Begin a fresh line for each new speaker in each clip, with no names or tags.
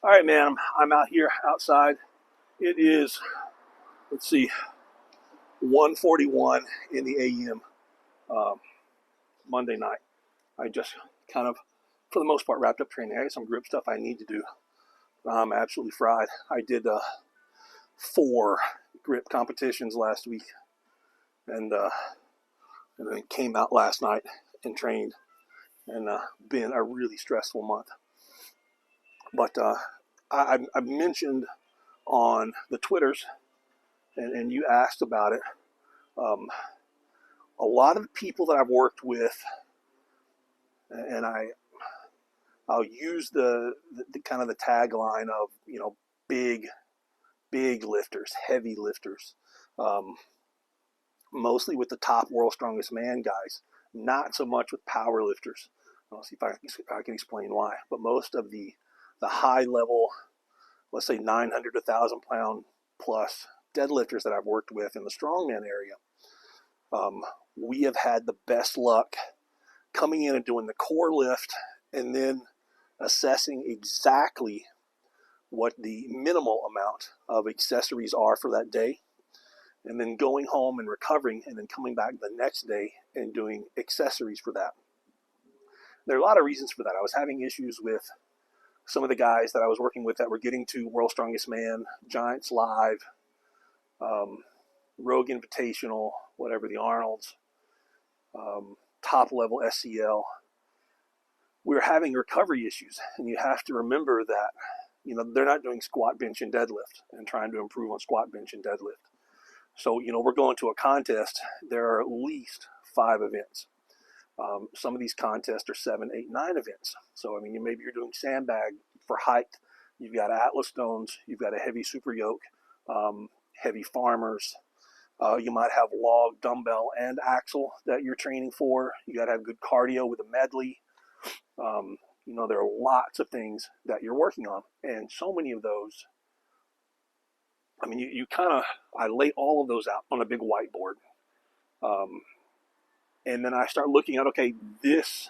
All right, man. I'm out here outside. It is, let's see, 1:41 in the a.m. Um, Monday night. I just kind of, for the most part, wrapped up training. I had some grip stuff I need to do. I'm absolutely fried. I did 4 grip competitions last week, and uh, and then came out last night and trained. And been a really stressful month. But I mentioned on the Twitters, and you asked about it. Um, a lot of the people that I've worked with, and I'll use the kind of the tagline of big lifters, heavy lifters, um, mostly with the top world's strongest man guys, not so much with power lifters. I'll see if I can explain why. But most of the high level, let's say 900 to 1,000 pound plus deadlifters that I've worked with in the strongman area, um, we have had the best luck coming in and doing the core lift and then assessing exactly what the minimal amount of accessories are for that day, and then going home and recovering and then coming back the next day and doing accessories for that. There are a lot of reasons for that. I was having issues with some of the guys that I was working with that were getting to World's Strongest Man, Giants Live, um, Rogue Invitational, whatever, the Arnolds, top level SCL. We were having recovery issues, and you have to remember that they're not doing squat, bench, and deadlift and trying to improve on squat, bench, and deadlift. So we're going to a contest. There are at least 5 events. Some of these contests are 7, 8, 9 events. So maybe you're doing sandbag for height. You've got Atlas stones. You've got a heavy super yoke, heavy farmers. You might have log, dumbbell, and axle that you're training for. You got to have good cardio with a medley. There are lots of things that you're working on, and so many of those. I lay all of those out on a big whiteboard, and then I start looking at, okay, this,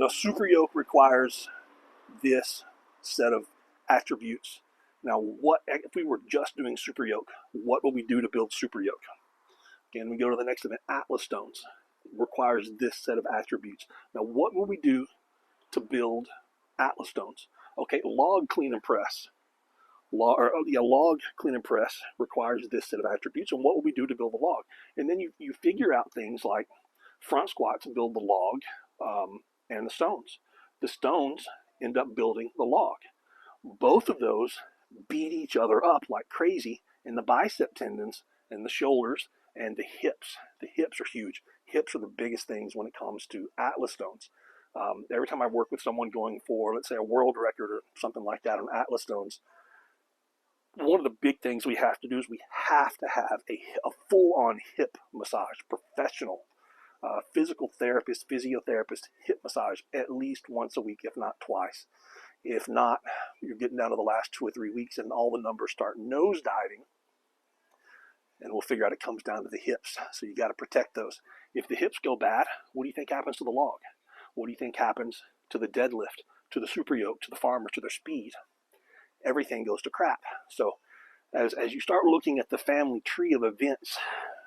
super yoke requires this set of attributes. Now, what if we were just doing super yoke? What will we do to build super yoke? Again, we go to the next event. Atlas stones requires this set of attributes. Now, what will we do to build Atlas stones? Okay, log clean and press. Log clean and press requires this set of attributes, and what will we do to build the log? And then you figure out things like front squats build the log, and the stones. The stones end up building the log. Both of those beat each other up like crazy in the bicep tendons and the shoulders and the hips. The hips are huge. Hips are the biggest things when it comes to Atlas stones. Every time I work with someone going for, let's say, a world record or something like that on Atlas stones, one of the big things we have to do is we have to have a full-on hip massage, professional physical therapist, physiotherapist, hip massage at least once a week, if not twice. If not, you're getting down to the last 2 or 3 weeks and all the numbers start nosediving, and we'll figure out it comes down to the hips. So you got to protect those. If the hips go bad, what do you think happens to the log? What do you think happens to the deadlift, to the super yoke, to the farmer, to their speed? Everything goes to crap. So as you start looking at the family tree of events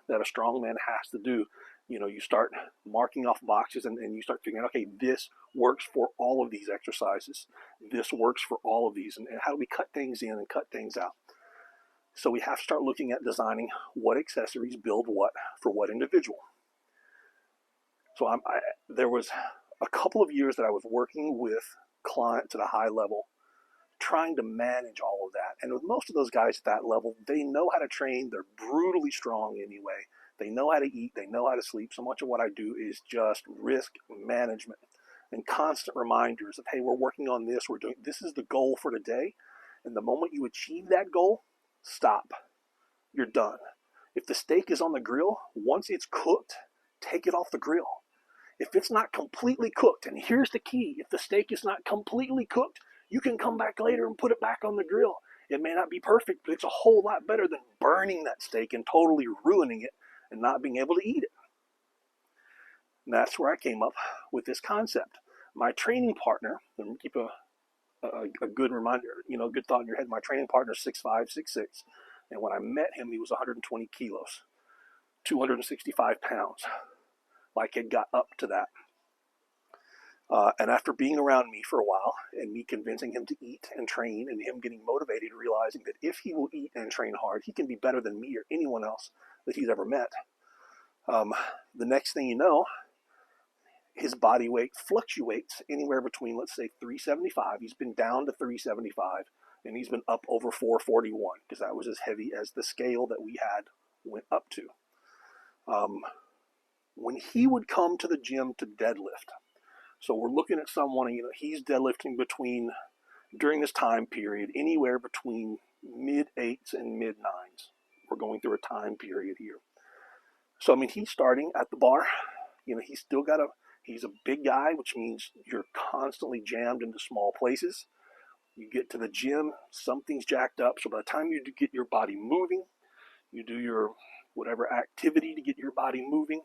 that a strongman has to do, you start marking off boxes, and you start figuring, okay, this works for all of these exercises. This works for all of these. And how do we cut things in and cut things out? So we have to start looking at designing what accessories build what for what individual. So there was a couple of years that I was working with clients at a high level, trying to manage all of that. And with most of those guys at that level, they know how to train. They're brutally strong anyway. They know how to eat. They know how to sleep. So much of what I do is just risk management and constant reminders of, hey, we're working on this. This is the goal for today. And the moment you achieve that goal, stop. You're done. If the steak is on the grill, once it's cooked, take it off the grill. If it's not completely cooked, and here's the key, if the steak is not completely cooked, you can come back later and put it back on the grill. It may not be perfect, but it's a whole lot better than burning that steak and totally ruining it and not being able to eat it. And that's where I came up with this concept. My training partner, let me keep a a good reminder, good thought in your head. My training partner is 6'5", 6'6", and when I met him, he was 120 kilos, 265 pounds. Like it got up to that. And after being around me for a while and me convincing him to eat and train and him getting motivated, realizing that if he will eat and train hard, he can be better than me or anyone else that he's ever met. The next thing you know, his body weight fluctuates anywhere between, let's say, 375. He's been down to 375, and he's been up over 441 because that was as heavy as the scale that we had went up to. When he would come to the gym to deadlift, so we're looking at someone, he's deadlifting during this time period, anywhere between mid-8s and mid-9s. We're going through a time period here. So, he's starting at the bar. He's a big guy, which means you're constantly jammed into small places. You get to the gym, something's jacked up. So by the time you get your body moving, you do your whatever activity to get your body moving.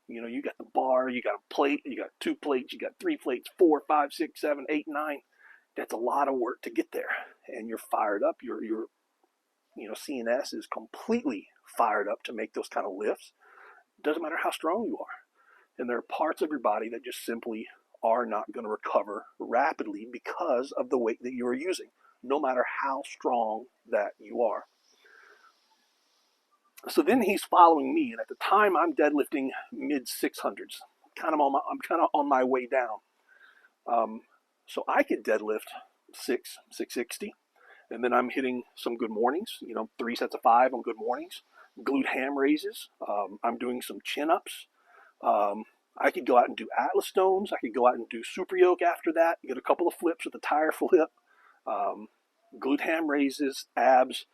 You got the bar, you got a plate, you got 2 plates, you got 3 plates, 4, 5, 6, 7, 8, 9. That's a lot of work to get there. And you're fired up. Your CNS is completely fired up to make those kind of lifts. Doesn't matter how strong you are. And there are parts of your body that just simply are not going to recover rapidly because of the weight that you are using, no matter how strong that you are. So then he's following me, and at the time I'm deadlifting mid 600s. I'm kind of on my way down. So I could deadlift 660, and then I'm hitting some good mornings. 3 sets of 5 on good mornings. Glute ham raises. I'm doing some chin ups. I could go out and do Atlas stones. I could go out and do super yoke after that. Get a couple of flips with the tire flip. Glute ham raises, abs,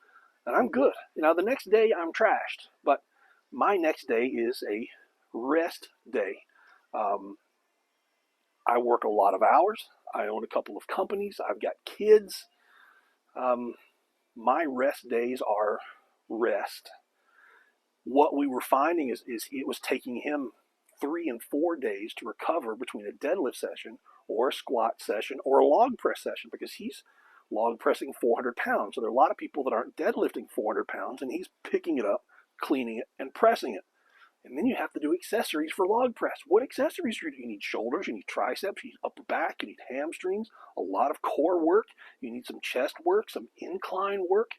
and I'm good. The next day I'm trashed, but my next day is a rest day. I work a lot of hours. I own a couple of companies. I've got kids. My rest days are rest. What we were finding is it was taking him 3 and 4 days to recover between a deadlift session or a squat session or a log press session, because he's log pressing 400 pounds. So there are a lot of people that aren't deadlifting 400 pounds, and he's picking it up, cleaning it, and pressing it. And then you have to do accessories for log press. What accessories do you need? You need shoulders, you need triceps, you need upper back, you need hamstrings, a lot of core work, you need some chest work, some incline work.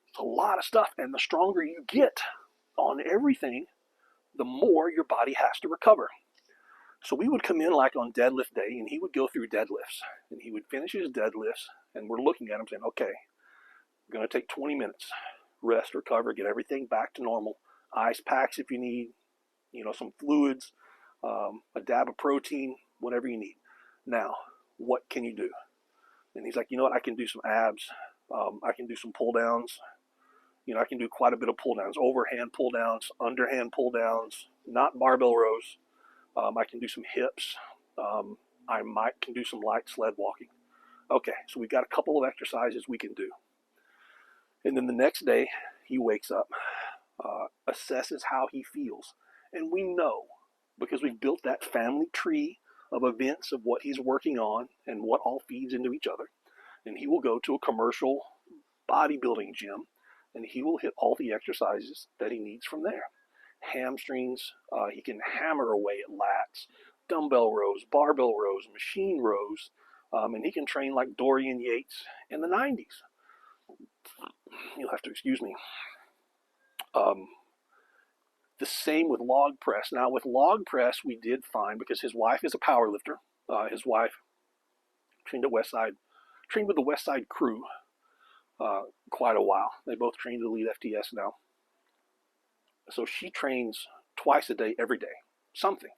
It's a lot of stuff, and the stronger you get on everything, the more your body has to recover. So we would come in like on deadlift day, and he would go through deadlifts, and he would finish his deadlifts, and we're looking at him saying, okay, we're going to take 20 minutes, rest, recover, get everything back to normal. Ice packs if you need, some fluids, a dab of protein, whatever you need. Now, what can you do? And he's like, you know what, I can do some abs. I can do some pull downs. I can do quite a bit of pull downs, overhand pull downs, underhand pull downs, not barbell rows. I can do some hips. I can do some light sled walking. Okay, so we've got a couple of exercises we can do. And then the next day, he wakes up, assesses how he feels. And we know, because we've built that family tree of events of what he's working on and what all feeds into each other. And he will go to a commercial bodybuilding gym, and he will hit all the exercises that he needs from there. Hamstrings, he can hammer away at lats, dumbbell rows, barbell rows, machine rows, and he can train like Dorian Yates in the 90s. You'll have to excuse me. The same with log press. Now with log press, we did find, because his wife is a power lifter. His wife trained with the Westside crew quite a while. They both trained at Elite FTS now. So she trains twice a day, every day. Something.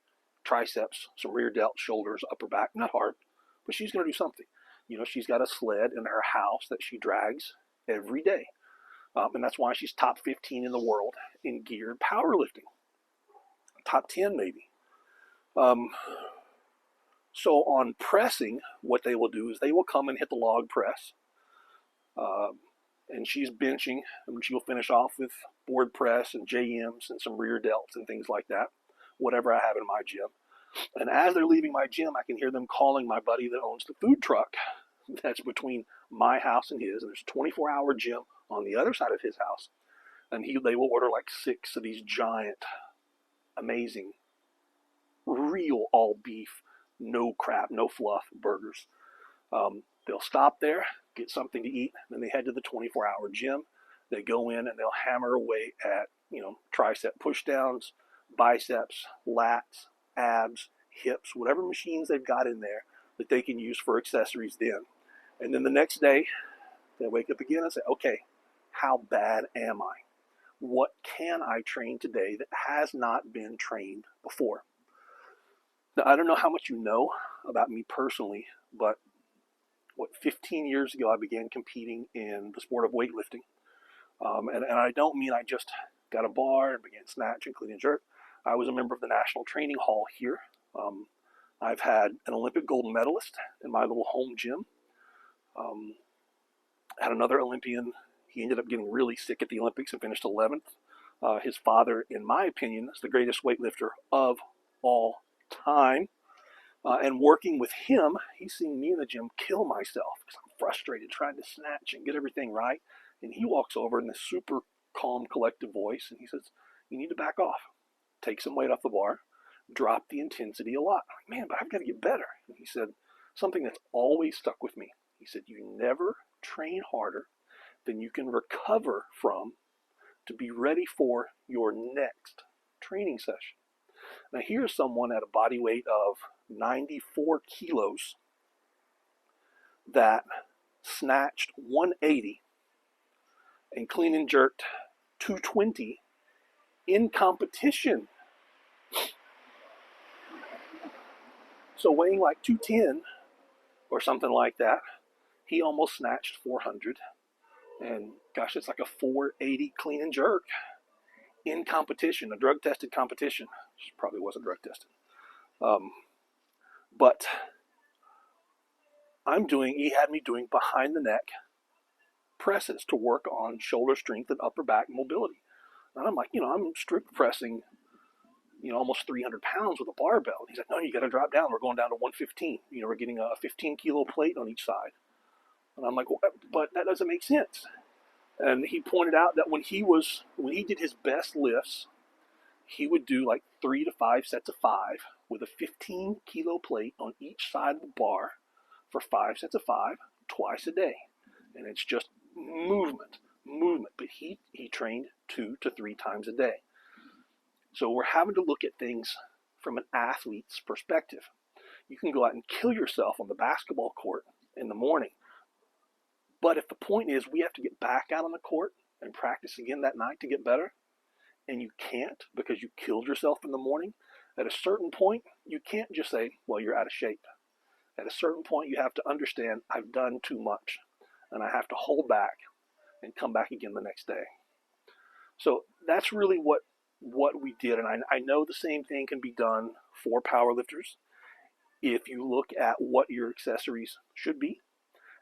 Triceps, some rear delt, shoulders, upper back. Not hard, but she's going to do something. She's got a sled in her house that she drags every day. And that's why she's top 15 in the world in geared powerlifting. Top 10 maybe. So on pressing, what they will do is they will come and hit the log press. And she's benching, and she'll finish off with board press and JMs and some rear delts and things like that, whatever I have in my gym. And as they're leaving my gym, I can hear them calling my buddy that owns the food truck. that's between my house and his, and there's a 24-hour gym on the other side of his house. And they will order like 6 of these giant, amazing, real all beef, no crap, no fluff burgers. They'll stop there, get something to eat, then they head to the 24-hour gym. They go in and they'll hammer away at, tricep pushdowns, biceps, lats, abs, hips, whatever machines they've got in there that they can use for accessories then. And then the next day, they wake up again and say, okay, how bad am I? What can I train today that has not been trained before? Now, I don't know how much you know about me personally, but 15 years ago, I began competing in the sport of weightlifting. And I don't mean I just got a bar and began snatch and clean and jerk. I was a member of the National Training Hall here. I've had an Olympic gold medalist in my little home gym. Had another Olympian. He ended up getting really sick at the Olympics and finished 11th. His father, in my opinion, is the greatest weightlifter of all time. And working with him, he's seeing me in the gym kill myself because I'm frustrated trying to snatch and get everything right. And he walks over in this super calm, collective voice, and he says, you need to back off. Take some weight off the bar. Drop the intensity a lot. I'm like, man, but I've got to get better. And he said, something that's always stuck with me. He said, you never train harder than you can recover from to be ready for your next training session. Now, here's someone at a body weight of 94 kilos that snatched 180 and clean and jerked 220 in competition. So weighing like 210 or something like that, he almost snatched 400. And gosh, it's like a 480 clean and jerk in competition, a drug-tested competition. Which probably wasn't drug-tested. But he had me doing behind the neck presses to work on shoulder strength and upper back mobility. And I'm like, I'm strict pressing, almost 300 pounds with a barbell. And he's like, no, you got to drop down. We're going down to 115. We're getting a 15 kilo plate on each side. And I'm like, well, but that doesn't make sense. And he pointed out that when he did his best lifts, he would do like 3 to 5 sets of 5 with a 15 kilo plate on each side of the bar for 5 sets of 5 twice a day. And it's just movement. But he trained 2 to 3 times a day. So we're having to look at things from an athlete's perspective. You can go out and kill yourself on the basketball court in the morning. But if the point is we have to get back out on the court and practice again that night to get better, and you can't because you killed yourself in the morning, at a certain point, you can't just say, well, you're out of shape. At a certain point, you have to understand, I've done too much, and I have to hold back and come back again the next day. So that's really what we did, and I know the same thing can be done for powerlifters if you look at what your accessories should be.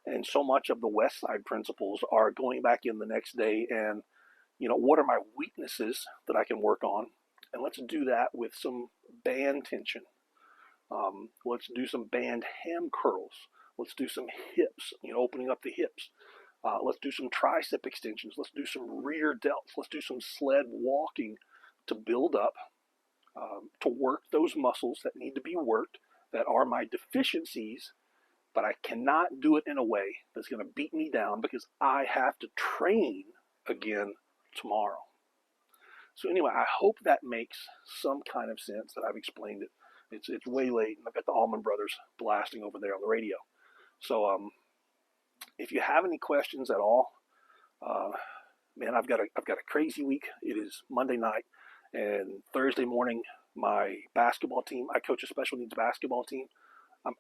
And so much of the West Side principles are going back in the next day and, what are my weaknesses that I can work on? And let's do that with some band tension. Let's do some band ham curls. Let's do some hips, opening up the hips. Let's do some tricep extensions. Let's do some rear delts. Let's do some sled walking to build up, to work those muscles that need to be worked, that are my deficiencies, but I cannot do it in a way that's going to beat me down because I have to train again tomorrow. So anyway, I hope that makes some kind of sense that I've explained it. It's way late, and I've got the Allman Brothers blasting over there on the radio. So if you have any questions at all, man, I've got a crazy week. It is Monday night, and Thursday morning, my basketball team. I coach a special needs basketball team.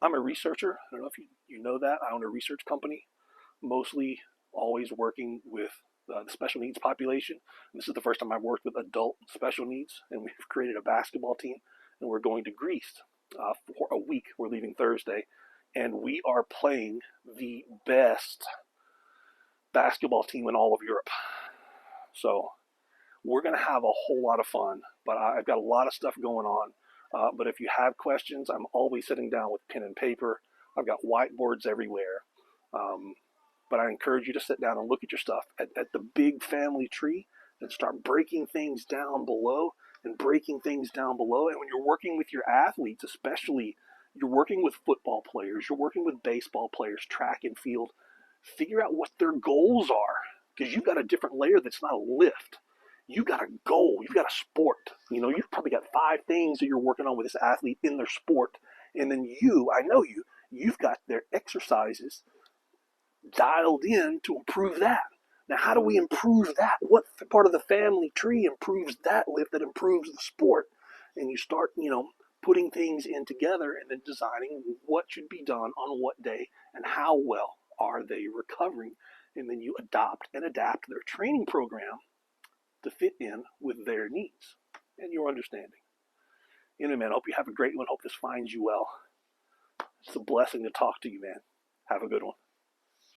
I'm a researcher. I don't know if you know that. I own a research company, mostly always working with the special needs population. And this is the first time I've worked with adult special needs, and we've created a basketball team, and we're going to Greece for a week. We're leaving Thursday, and we are playing the best basketball team in all of Europe. So we're going to have a whole lot of fun, but I've got a lot of stuff going on. But if you have questions, I'm always sitting down with pen and paper. I've got whiteboards everywhere. But I encourage you to sit down and look at your stuff at the big family tree and start breaking things down below and breaking things down below. And when you're working with your athletes, especially you're working with football players, you're working with baseball players, track and field, figure out what their goals are, because you've got a different layer that's not a lift. You've got a goal, you've got a sport. You've probably got 5 things that you're working on with this athlete in their sport. And then I know you've got their exercises dialed in to improve that. Now, how do we improve that? What part of the family tree improves that lift that improves the sport? And you start, putting things in together and then designing what should be done on what day and how well are they recovering. And then you adopt and adapt their training program to fit in with their needs and your understanding. Man, I hope you have a great one. Hope this finds you well. It's a blessing to talk to you, man. Have a good one.